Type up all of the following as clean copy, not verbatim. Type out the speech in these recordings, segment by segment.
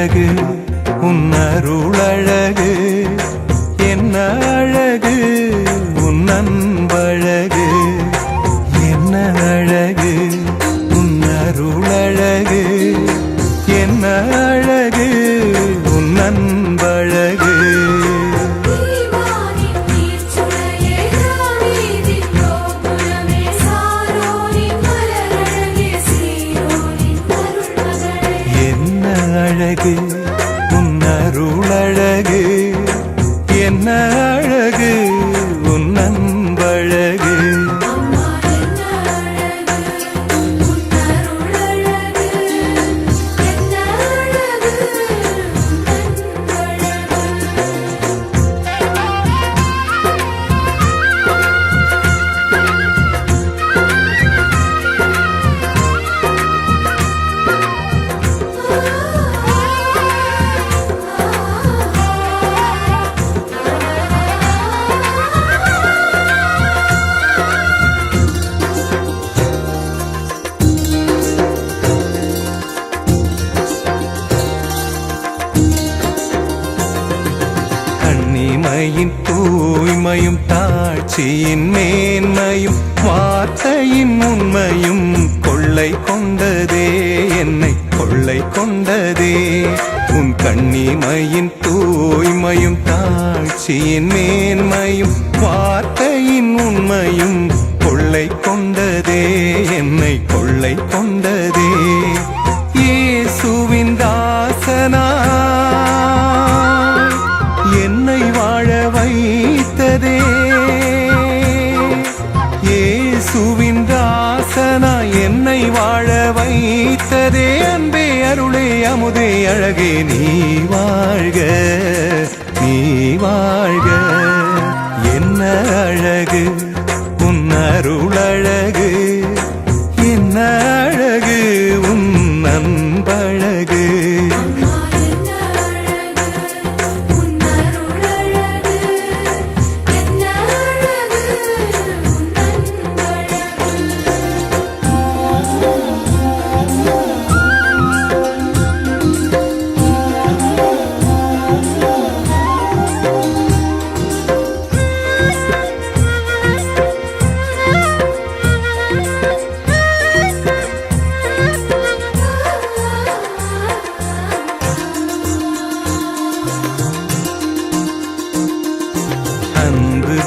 அழகு உன் அருளழகு, என்ன அழகு உன் அன்பழகு, என்ன அழகு உன் அருளழகு, என்ன அழகு உன் அன்பழகு. அழகு உன் அருளழகு, என்ன அழகு உன் அன்பழகு. கண்ணிமையின் தூய்மையும் தாட்சியின் மேன்மையும் வார்த்தையின் உண்மையும் கொள்ளை கொண்டதே, என்னை கொள்ளை கொண்டதே. உன் கண்ணிமையின் தூய்மையும் தாட்சியின் மேன்மையும் வார்த்தையின் உண்மையும் கொள்ளை கொண்டதே, என்னை கொள்ளை கொண்டதே. இயேசுவின் தாசனா என்னை வாழ வைத்ததே, இயேசுவின் தாசனா என்னை வாழ வைத்ததே. அன்பே அருளே அமுதே அழகே நீ வாழ்க, நீ வாழ்க. என்ன அழகு உன் அருளழகு, என்ன அழகு உன் அன்பழகு.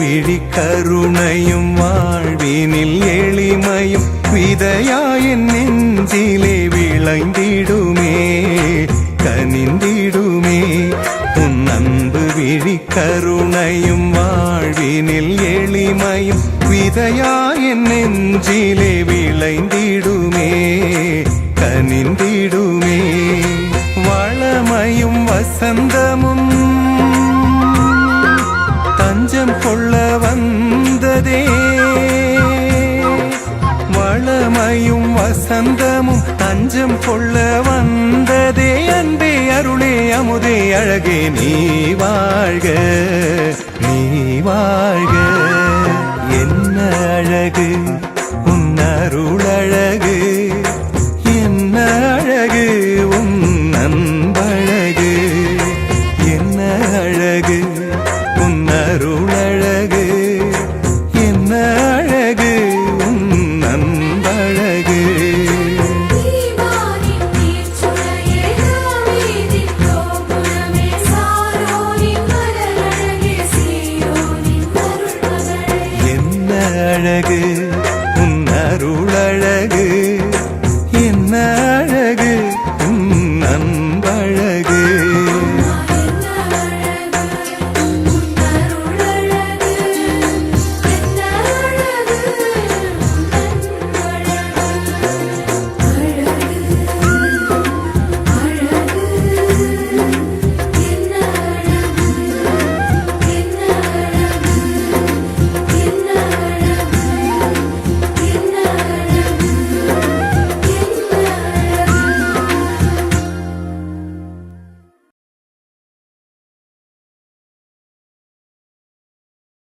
விழி கருணையும் வாழ்வினில் எளிமையும் விதையாயின் நெஞ்சிலே விளைந்திடுமே, கனிந்திடுமே. உன் அன்பு விழி கருணையும் வாழ்வினில் எளிமையும் விதையாயின் நெஞ்சிலே விளைந்திடுமே, கனிந்திடுமே. வளமையும் வசந்தமும் தஞ்சம் கொள்ள வந்ததே, வளமையும் வசந்தமும் தஞ்சம் கொள்ள வந்ததே. அன்பே அருளே அமுதே அழகே நீ வாழ்க, நீ வாழ்க. என்ன அழகு